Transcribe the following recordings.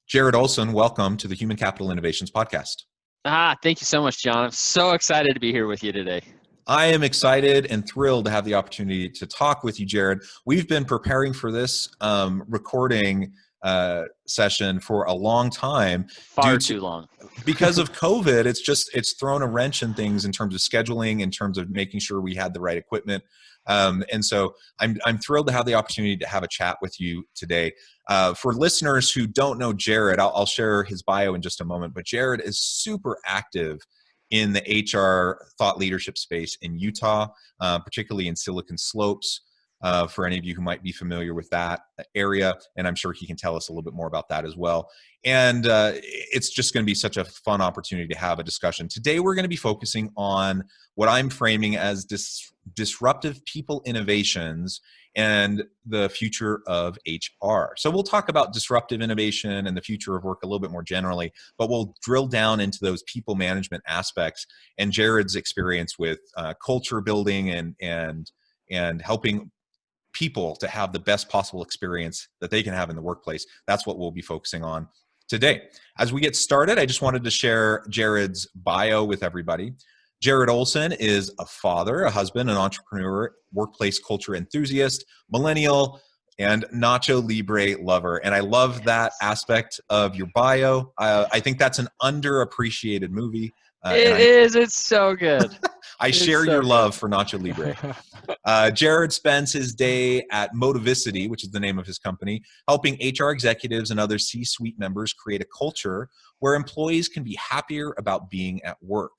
Jared Olsen, welcome to the Human Capital Innovations Podcast. Thank you so much, John. I'm so excited to be here with you today. I am excited and thrilled to have the opportunity to talk with you, Jared. We've been preparing for this recording session for a long time. Far too long. Because of COVID, it's thrown a wrench in things in terms of scheduling, in terms of making sure we had the right equipment. And so I'm thrilled to have the opportunity to have a chat with you today. For listeners who don't know Jared, I'll share his bio in just a moment, but Jared is super active in the HR thought leadership space in Utah, particularly in Silicon Slopes, for any of you who might be familiar with that area. And I'm sure he can tell us a little bit more about that as well. And it's just going to be such a fun opportunity to have a discussion. Today, we're going to be focusing on what I'm framing as disruptive people innovations and the future of HR. So we'll talk about disruptive innovation and the future of work a little bit more generally, but we'll drill down into those people management aspects and Jared's experience with culture building and helping people to have the best possible experience that they can have in the workplace. That's what we'll be focusing on today. As we get started, I just wanted to share Jared's bio with everybody. Jared Olsen is a father, a husband, an entrepreneur, workplace culture enthusiast, millennial, and Nacho Libre lover. And I love that aspect of your bio. I think that's an underappreciated movie. It is. It's so good. I share your love for Nacho Libre. Jared spends his day at Motivicity, which is the name of his company, helping HR executives and other C-suite members create a culture where employees can be happier about being at work.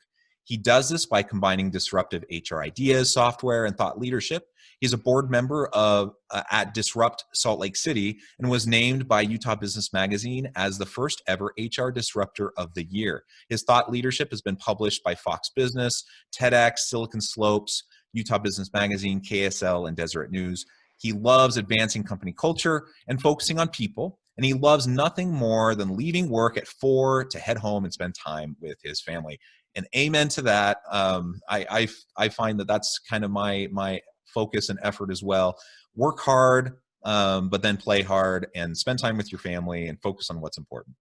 He does this by combining disruptive HR ideas, software, and thought leadership. He's a board member of at Disrupt Salt Lake City and was named by Utah Business Magazine as the first ever HR Disruptor of the Year. His thought leadership has been published by Fox Business, TEDx, Silicon Slopes, Utah Business Magazine, KSL, and Deseret News. He loves advancing company culture and focusing on people, and he loves nothing more than leaving work at 4 to head home and spend time with his family. And amen to that. I find that that's kind of my focus and effort as well. Work hard, but then play hard and spend time with your family and focus on what's important.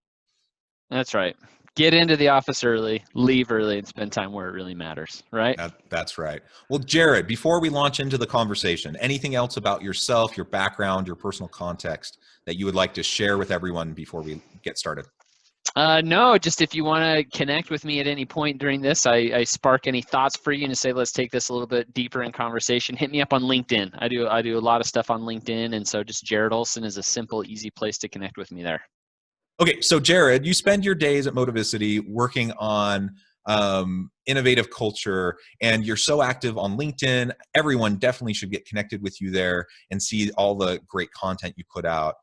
That's right. Get into the office early, leave early, and spend time where it really matters, right? That's right. Well, Jared, before we launch into the conversation, anything else about yourself, your background, your personal context that you would like to share with everyone before we get started? No, just if you want to connect with me at any point during this, I spark any thoughts for you and say, let's take this a little bit deeper in conversation. Hit me up on LinkedIn. I do a lot of stuff on LinkedIn, and so just Jared Olsen is a simple, easy place to connect with me there. Okay, so Jared, you spend your days at Motivicity working on innovative culture, and you're so active on LinkedIn. Everyone definitely should get connected with you there and see all the great content you put out.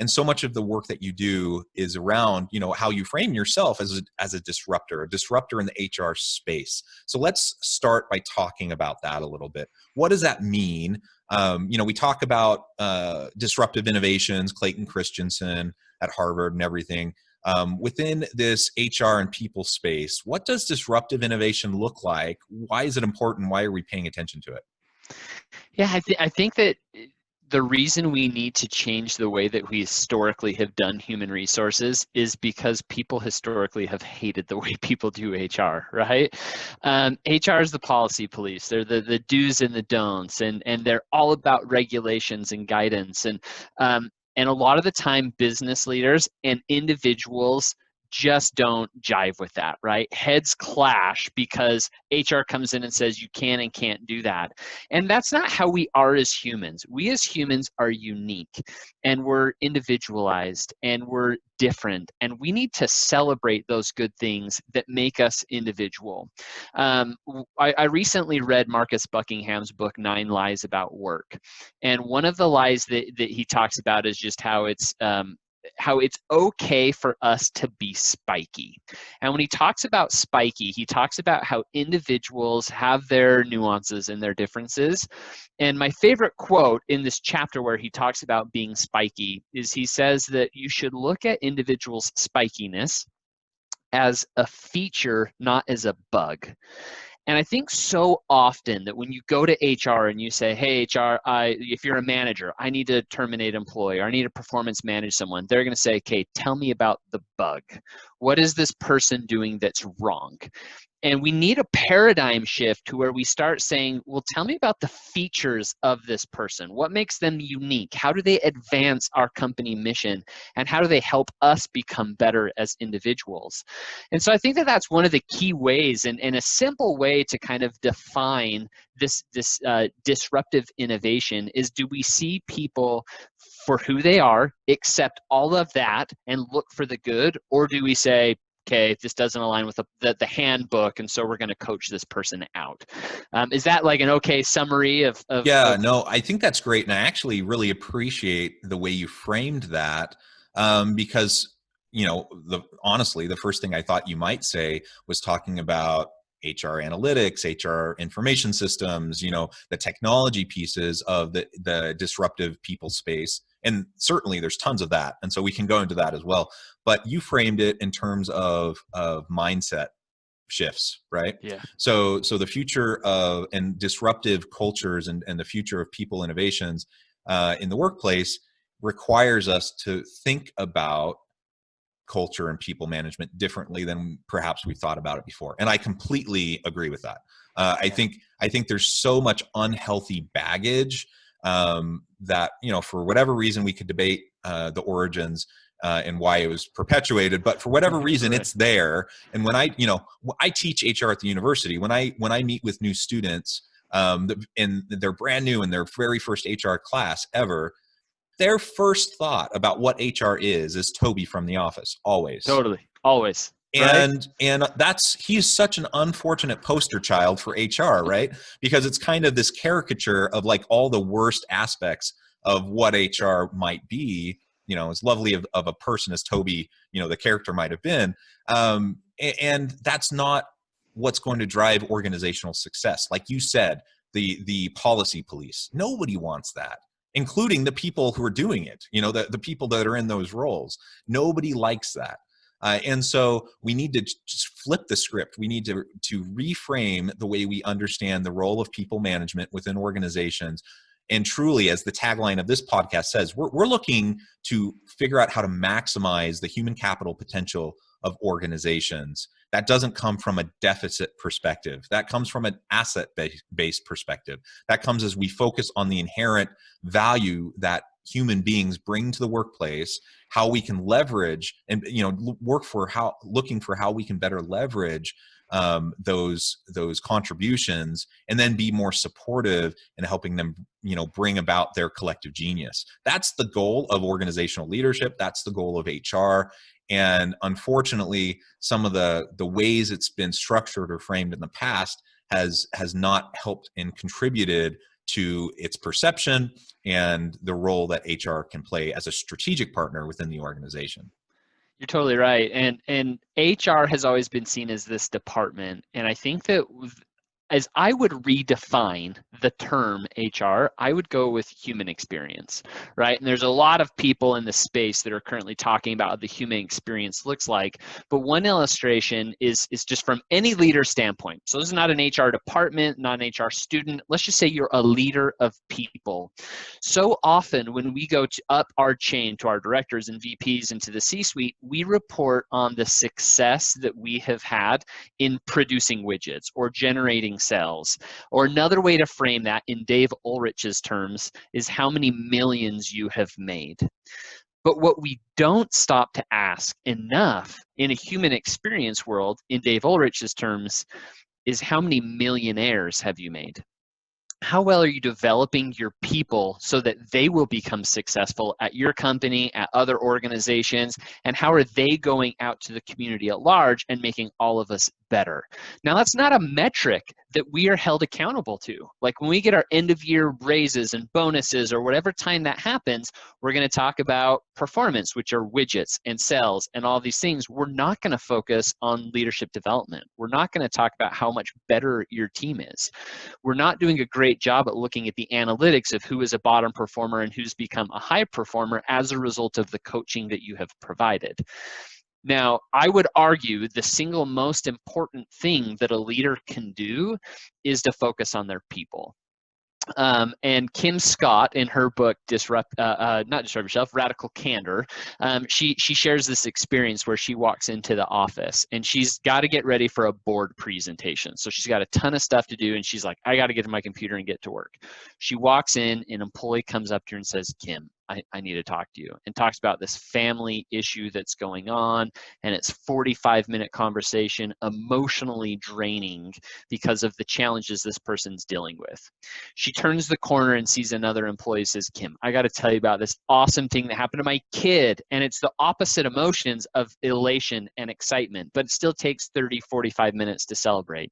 And so much of the work that you do is around, how you frame yourself as a disruptor in the HR space. So let's start by talking about that a little bit. What does that mean? We talk about disruptive innovations, Clayton Christensen at Harvard and everything. Within this HR and people space, what does disruptive innovation look like? Why is it important? Why are we paying attention to it? Yeah, I think that the reason we need to change the way that we historically have done human resources is because people historically have hated the way people do HR, right? HR is the policy police. They're the do's and the don'ts, and they're all about regulations and guidance. And a lot of the time, business leaders and individuals just don't jive with that, right? Heads clash because HR comes in and says you can and can't do that. And that's not how we are as humans. We as humans are unique and we're individualized and we're different, and we need to celebrate those good things that make us individual. I recently read Marcus Buckingham's book, 9 Lies About Work. And one of the lies that he talks about is just how it's okay for us to be spiky. And when he talks about spiky, he talks about how individuals have their nuances and their differences. And my favorite quote in this chapter where he talks about being spiky is he says that you should look at individuals' spikiness as a feature, not as a bug. And I think so often that when you go to HR and you say, hey, HR, if you're a manager, I need to terminate an employee, or I need to performance manage someone, they're going to say, okay, tell me about the bug. What is this person doing that's wrong? And we need a paradigm shift to where we start saying, well, tell me about the features of this person. What makes them unique? How do they advance our company mission? And how do they help us become better as individuals? And so I think that that's one of the key ways, and a simple way to kind of define this disruptive innovation is, do we see people for who they are, accept all of that, and look for the good? Or do we say, okay, this doesn't align with the handbook, and so we're going to coach this person out? Is that like an okay summary of Yeah, no, I think that's great. And I actually really appreciate the way you framed that, because, honestly, the first thing I thought you might say was talking about HR analytics, HR information systems, the technology pieces of the disruptive people space. And certainly there's tons of that. And so we can go into that as well. But you framed it in terms of mindset shifts, right? Yeah. So the future of and disruptive cultures and the future of people innovations in the workplace requires us to think about culture and people management differently than perhaps we thought about it before. And I completely agree with that. I think there's so much unhealthy baggage that, for whatever reason, we could debate the origins and why it was perpetuated, but for whatever reason, Right. it's there. And when I teach HR at the university, when I meet with new students, and they're brand new in their very first HR class ever, their first thought about what HR is Toby from The Office, always. Totally. Always. Right? And he's such an unfortunate poster child for HR, right? Because it's kind of this caricature of like all the worst aspects of what HR might be, as lovely of a person as Toby, the character might have been. And that's not what's going to drive organizational success. Like you said, the policy police, nobody wants that, including the people who are doing it, the people that are in those roles. Nobody likes that. And so we need to just flip the script. We need to reframe the way we understand the role of people management within organizations. And truly, as the tagline of this podcast says, we're looking to figure out how to maximize the human capital potential of organizations. That doesn't come from a deficit perspective. That comes from an asset-based perspective. That comes as we focus on the inherent value that human beings bring to the workplace, how we can leverage and looking for how we can better leverage those contributions, and then be more supportive in helping them bring about their collective genius. That's the goal of organizational leadership. That's the goal of HR. And unfortunately, some of the ways it's been structured or framed in the past has not helped and contributed to its perception and the role that HR can play as a strategic partner within the organization. You're totally right. And HR has always been seen as this department. And I think that as I would redefine the term HR, I would go with human experience, right? And there's a lot of people in the space that are currently talking about what the human experience looks like. But one illustration is just from any leader standpoint. So this is not an HR department, not an HR student. Let's just say you're a leader of people. So often when we go up our chain to our directors and VPs into the C-suite, we report on the success that we have had in producing widgets or generating sales. Or another way to frame that in Dave Ulrich's terms is how many millions you have made. But what we don't stop to ask enough in a human experience world, in Dave Ulrich's terms, is how many millionaires have you made? How well are you developing your people so that they will become successful at your company, at other organizations, and how are they going out to the community at large and making all of us better? Now, that's not a metric that we are held accountable to. Like when we get our end of year raises and bonuses or whatever time that happens, we're going to talk about performance, which are widgets and sales and all these things. We're not going to focus on leadership development. We're not going to talk about how much better your team is. We're not doing a great job at looking at the analytics of who is a bottom performer and who's become a high performer as a result of the coaching that you have provided. Now, I would argue the single most important thing that a leader can do is to focus on their people. And Kim Scott, in her book not Disrupt Yourself, Radical Candor, she shares this experience where she walks into the office and she's got to get ready for a board presentation. So she's got a ton of stuff to do, and she's like, I got to get to my computer and get to work. She walks in, an employee comes up to her and says, Kim, I need to talk to you, and talks about this family issue that's going on, and it's 45-minute conversation, emotionally draining because of the challenges this person's dealing with. She turns the corner and sees another employee, says, Kim, I got to tell you about this awesome thing that happened to my kid. And it's the opposite emotions of elation and excitement, but it still takes 30, 45 minutes to celebrate.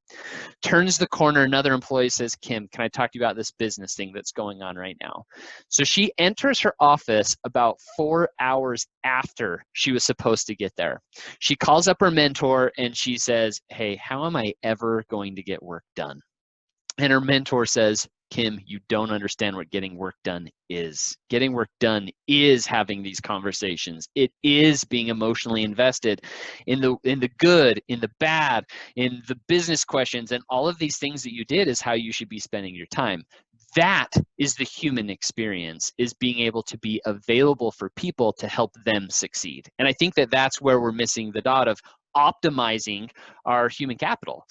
Turns the corner, another employee says, Kim, can I talk to you about this business thing that's going on right now? So she enters her office about 4 hours after she was supposed to get there. She calls up her mentor and she says, hey, how am I ever going to get work done? And her mentor says, Kim, you don't understand what getting work done is. Getting work done is having these conversations. It is being emotionally invested in the good, in the bad, in the business questions, and all of these things that you did is how you should be spending your time. That is the human experience, is being able to be available for people to help them succeed. And I think that that's where we're missing the dot of optimizing our human capital.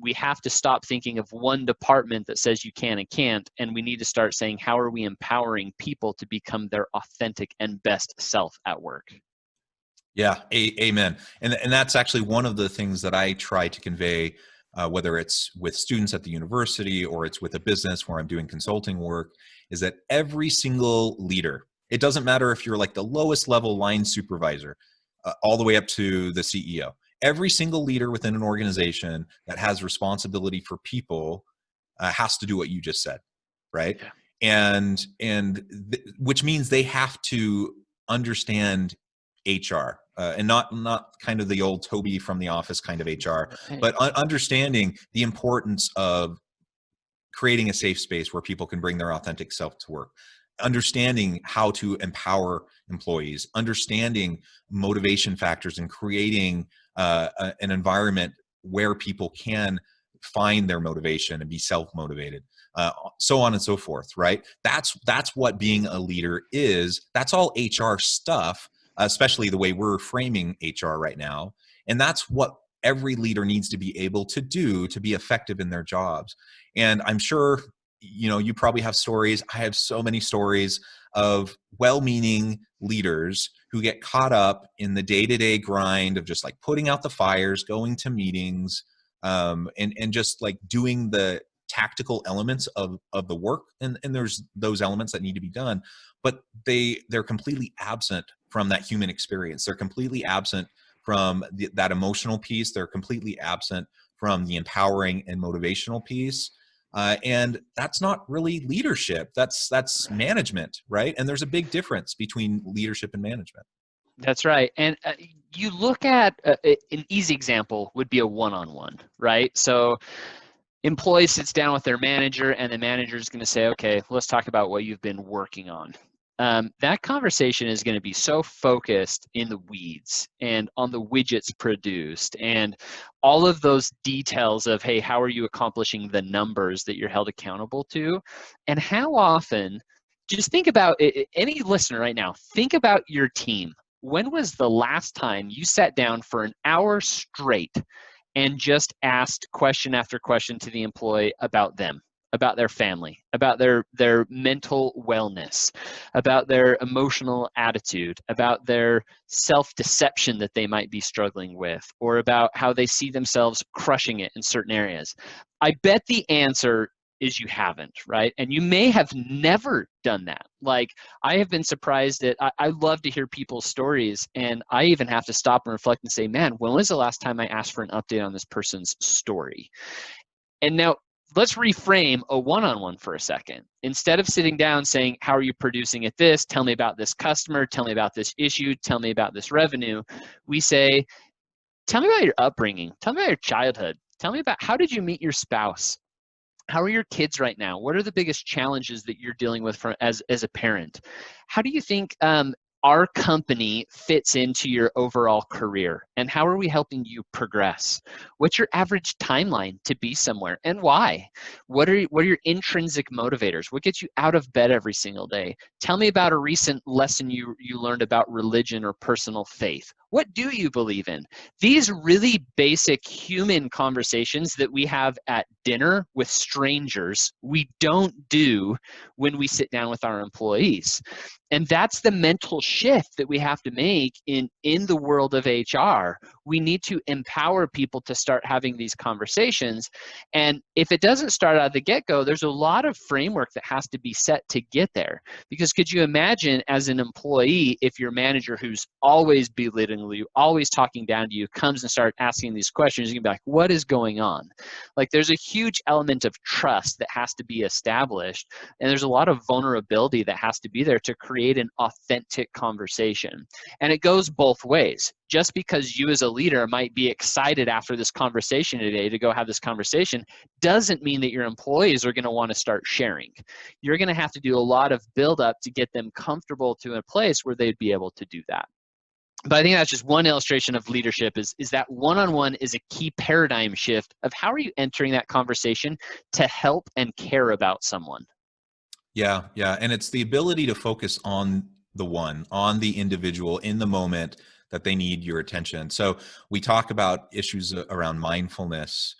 We have to stop thinking of one department that says you can and can't, and we need to start saying, how are we empowering people to become their authentic and best self at work? Yeah, amen. And that's actually one of the things that I try to convey, whether it's with students at the university or it's with a business where I'm doing consulting work, is that every single leader, it doesn't matter if you're like the lowest level line supervisor, all the way up to the CEO. Every single leader within an organization that has responsibility for people has to do what you just said, right? Yeah. Which means they have to understand HR, and not kind of the old Toby from The Office kind of HR, but understanding the importance of creating a safe space where people can bring their authentic self to work, understanding how to empower employees, understanding motivation factors, and creating an environment where people can find their motivation and be self-motivated, so on and so forth, right? That's what being a leader is. That's all HR stuff, especially the way we're framing HR right now. And that's what every leader needs to be able to do to be effective in their jobs. And I'm sure, you probably have stories. I have so many stories of well-meaning leaders who get caught up in the day-to-day grind of just like putting out the fires, going to meetings, and just like doing the tactical elements of the work. And there's those elements that need to be done, but they're completely absent from that human experience. They're completely absent from that emotional piece. They're completely absent from the empowering and motivational piece. And that's not really leadership. That's management, right? And there's a big difference between leadership and management. That's right. And you look at an easy example would be a one-on-one, right? So employee sits down with their manager, and the manager is going to say, okay, let's talk about what you've been working on. That conversation is going to be so focused in the weeds and on the widgets produced and all of those details of, hey, how are you accomplishing the numbers that you're held accountable to? And how often, just think about any listener right now, think about your team. When was the last time you sat down for an hour straight and just asked question after question to the employee about them, about their family, about their mental wellness, about their emotional attitude, about their self-deception that they might be struggling with, or about how they see themselves crushing it in certain areas? I bet the answer is you haven't, right? And you may have never done that. Like, I have been surprised at, I love to hear people's stories, and I even have to stop and reflect and say, man, when was the last time I asked for an update on this person's story? And now let's reframe a one-on-one for a second. Instead of sitting down saying, how are you producing at this? Tell me about this customer. Tell me about this issue. Tell me about this revenue. We say, tell me about your upbringing. Tell me about your childhood. Tell me about, how did you meet your spouse? How are your kids right now? What are the biggest challenges that you're dealing with as a parent? How do you think our company fits into your overall career, and how are we helping you progress? What's your average timeline to be somewhere, and why? What are your intrinsic motivators? What gets you out of bed every single day? Tell me about a recent lesson you learned about religion or personal faith. What do you believe in? These really basic human conversations that we have at dinner with strangers, we don't do when we sit down with our employees. And that's the mental shift that we have to make in the world of HR. We need to empower people to start having these conversations. And if it doesn't start out of the get-go, there's a lot of framework that has to be set to get there. Because could you imagine as an employee, if your manager who's always belittling you, always talking down to you, comes and starts asking these questions, you can be like, what is going on? Like, there's a huge element of trust that has to be established. And there's a lot of vulnerability that has to be there to create an authentic conversation. And it goes both ways. Just because you as a leader might be excited after this conversation today to go have this conversation doesn't mean that your employees are going to want to start sharing. You're going to have to do a lot of build up to get them comfortable to a place where they'd be able to do that. But I think that's just one illustration of leadership is that one-on-one is a key paradigm shift of how are you entering that conversation to help and care about someone. Yeah, yeah. And it's the ability to focus on the one, on the individual in the moment that they need your attention. So we talk about issues around mindfulness,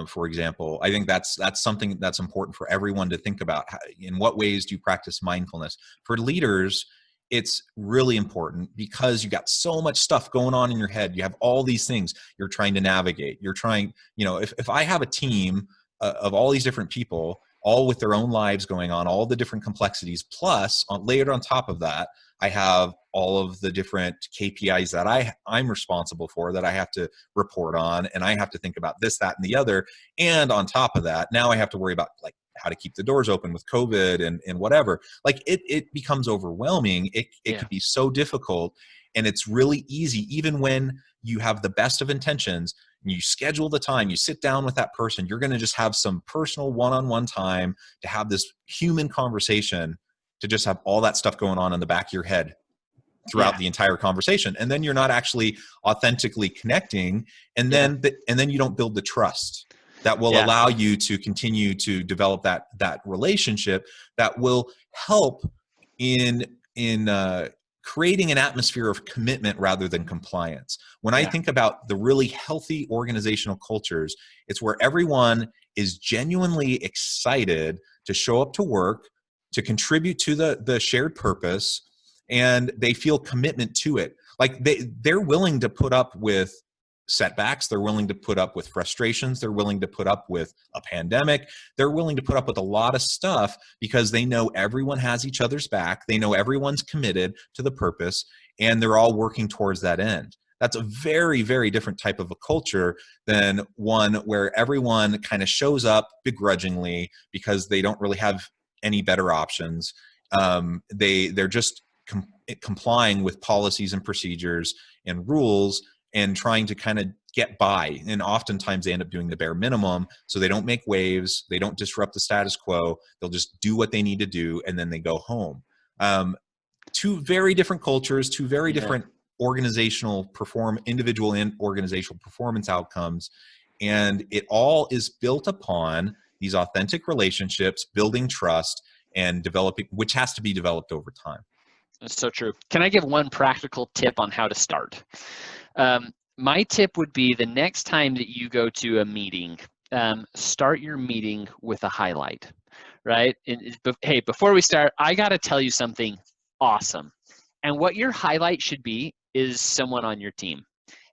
for example. I think that's something that's important for everyone to think about. In what ways do you practice mindfulness? For leaders, it's really important because you got so much stuff going on in your head. You have all these things you're trying to navigate. You're trying, if I have a team of all these different people, all with their own lives going on, all the different complexities, plus layered on top of that, I have all of the different KPIs that I'm responsible for that I have to report on, and I have to think about this, that, and the other. And on top of that, now I have to worry about like how to keep the doors open with COVID and whatever. Like it becomes overwhelming. It could be so difficult, and it's really easy, even when you have the best of intentions, and you schedule the time, you sit down with that person, you're going to just have some personal one-on-one time to have this human conversation, to just have all that stuff going on in the back of your head throughout the entire conversation. And then you're not actually authentically connecting. And then, you don't build the trust that will allow you to continue to develop that relationship that will help in creating an atmosphere of commitment rather than compliance. When I think about the really healthy organizational cultures, it's where everyone is genuinely excited to show up to work, to contribute to the shared purpose, and they feel commitment to it. Like they're willing to put up with setbacks, they're willing to put up with frustrations, they're willing to put up with a pandemic, they're willing to put up with a lot of stuff because they know everyone has each other's back, they know everyone's committed to the purpose, and they're all working towards that end. That's a very, very different type of a culture than one where everyone kind of shows up begrudgingly because they don't really have any better options. They're just complying with policies and procedures and rules and trying to kind of get by. And oftentimes they end up doing the bare minimum. So they don't make waves. They don't disrupt the status quo. They'll just do what they need to do, and then they go home. Two very different cultures, two very different individual and organizational performance outcomes. And it all is built upon these authentic relationships, building trust, and developing, which has to be developed over time. That's so true. Can I give one practical tip on how to start? My tip would be the next time that you go to a meeting, start your meeting with a highlight, right? Hey, before we start, I got to tell you something awesome. And what your highlight should be is someone on your team.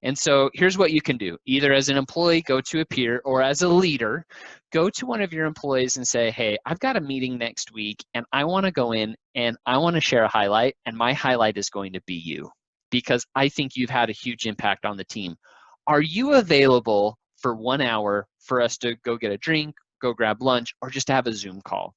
And so here's what you can do. Either as an employee, go to a peer, or as a leader, go to one of your employees and say, hey, I've got a meeting next week and I want to go in and I want to share a highlight, and my highlight is going to be you because I think you've had a huge impact on the team. Are you available for 1 hour for us to go get a drink, go grab lunch, or just to have a Zoom call?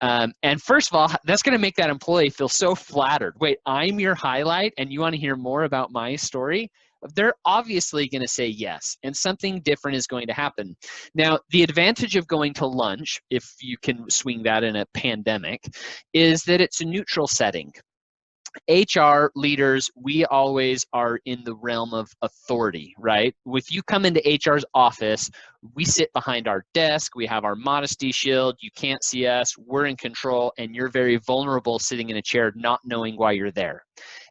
And first of all, that's going to make that employee feel so flattered. Wait, I'm your highlight and you want to hear more about my story? They're obviously going to say yes, and something different is going to happen. Now, the advantage of going to lunch, if you can swing that in a pandemic, is that it's a neutral setting. HR leaders, we always are in the realm of authority, right? If you come into HR's office, we sit behind our desk, we have our modesty shield, you can't see us, we're in control, and you're very vulnerable sitting in a chair not knowing why you're there.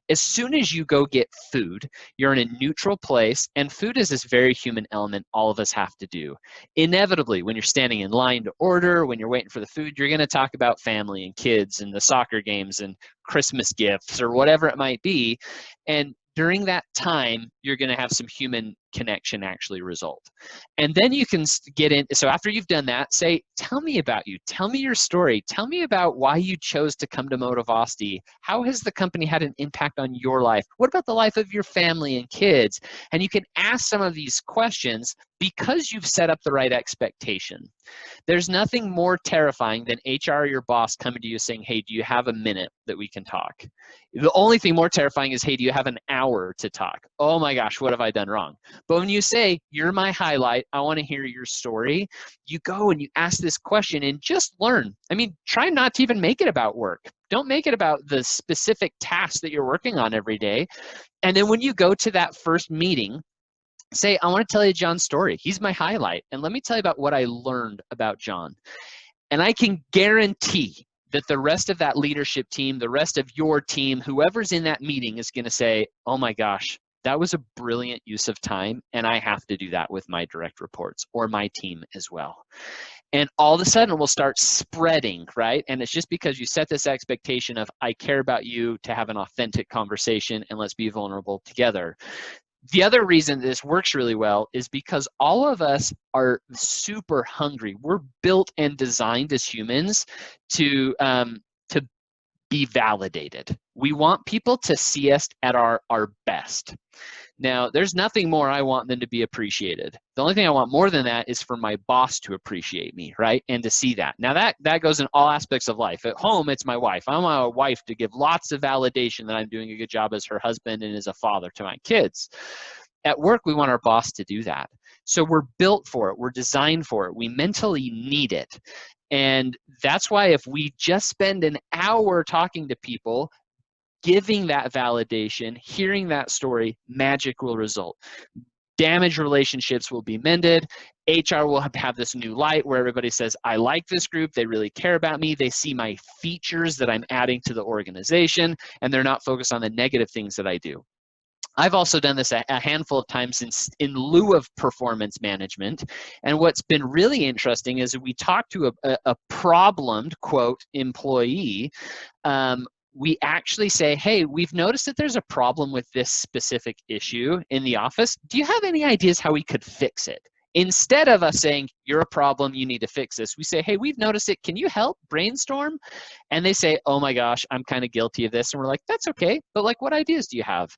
As soon as you go get food, you're in a neutral place, and food is this very human element all of us have to do. Inevitably, when you're standing in line to order, when you're waiting for the food, you're going to talk about family and kids and the soccer games and Christmas gifts or whatever it might be. And during that time, you're going to have some human connection actually result. And then you can get in. So after you've done that, say, tell me about you. Tell me your story. Tell me about why you chose to come to Motivosity. How has the company had an impact on your life? What about the life of your family and kids? And you can ask some of these questions because you've set up the right expectation. There's nothing more terrifying than HR or your boss coming to you saying, hey, do you have a minute that we can talk? The only thing more terrifying is, hey, do you have an hour to talk? Oh my gosh, what have I done wrong? But when you say, you're my highlight, I want to hear your story, you go and you ask this question and just learn. I mean, try not to even make it about work. Don't make it about the specific tasks that you're working on every day. And then when you go to that first meeting, say, I want to tell you John's story. He's my highlight. And let me tell you about what I learned about John. And I can guarantee that the rest of that leadership team, the rest of your team, whoever's in that meeting is going to say, oh my gosh, that was a brilliant use of time. And I have to do that with my direct reports or my team as well. And all of a sudden we'll start spreading, right? And it's just because you set this expectation of, I care about you, to have an authentic conversation and let's be vulnerable together. The other reason this works really well is because all of us are super hungry. We're built and designed as humans to be validated. We want people to see us at our best. Now, there's nothing more I want than to be appreciated. The only thing I want more than that is for my boss to appreciate me, right? And to see that. Now, that goes in all aspects of life. At home, it's my wife. I want my wife to give lots of validation that I'm doing a good job as her husband and as a father to my kids. At work, we want our boss to do that. So we're built for it. We're designed for it. We mentally need it. And that's why if we just spend an hour talking to people, giving that validation, hearing that story, magic will result. Damaged relationships will be mended. HR will have this new light where everybody says, I like this group. They really care about me. They see my features that I'm adding to the organization, and they're not focused on the negative things that I do. I've also done this a handful of times in lieu of performance management. And what's been really interesting is we talk to a problemed, quote, employee. We actually say, hey, we've noticed that there's a problem with this specific issue in the office. Do you have any ideas how we could fix it? Instead of us saying, you're a problem, you need to fix this, we say, hey, we've noticed it. Can you help brainstorm? And they say, oh my gosh, I'm kind of guilty of this. And we're like, that's okay. But like, what ideas do you have?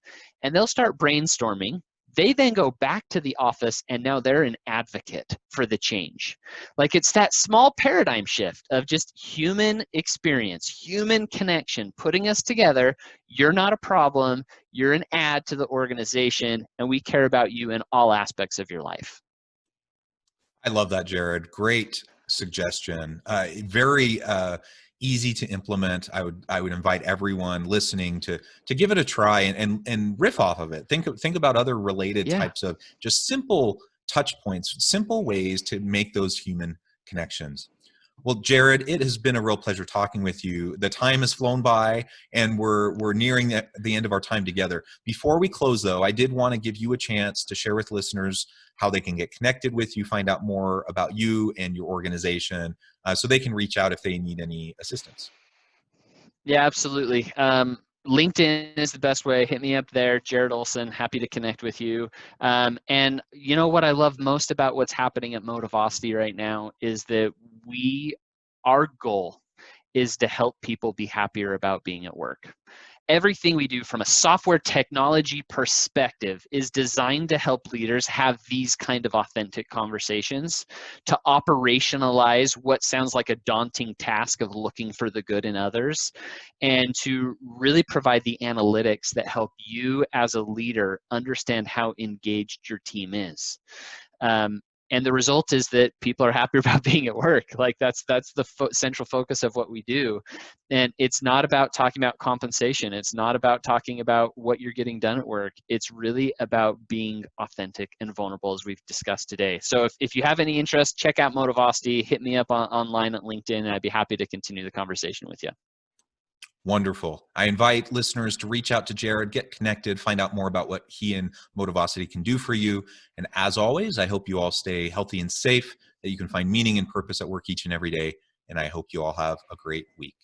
And they'll start brainstorming. They then go back to the office and now they're an advocate for the change. Like, it's that small paradigm shift of just human experience, human connection, putting us together. You're not a problem. You're an add to the organization, and we care about you in all aspects of your life. I love that, Jared. Great suggestion. Very easy to implement. I would invite everyone listening to give it a try and riff off of it. Think about other related types of just simple touch points, simple ways to make those human connections. Well, Jared, it has been a real pleasure talking with you. The time has flown by, and we're nearing the end of our time together. Before we close, though, I did want to give you a chance to share with listeners how they can get connected with you, find out more about you and your organization, so they can reach out if they need any assistance. Yeah, absolutely. LinkedIn is the best way. Hit me up there, Jared Olsen. Happy to connect with you. And you know what I love most about what's happening at Motivosity right now is that our goal is to help people be happier about being at work. Everything we do from a software technology perspective is designed to help leaders have these kind of authentic conversations, to operationalize what sounds like a daunting task of looking for the good in others, and to really provide the analytics that help you as a leader understand how engaged your team is. And the result is that people are happier about being at work. Like that's the central focus of what we do. And it's not about talking about compensation. It's not about talking about what you're getting done at work. It's really about being authentic and vulnerable, as we've discussed today. So if you have any interest, check out Motivosity, hit me up online at LinkedIn, and I'd be happy to continue the conversation with you. Wonderful. I invite listeners to reach out to Jared, get connected, find out more about what he and Motivosity can do for you. And as always, I hope you all stay healthy and safe, that you can find meaning and purpose at work each and every day. And I hope you all have a great week.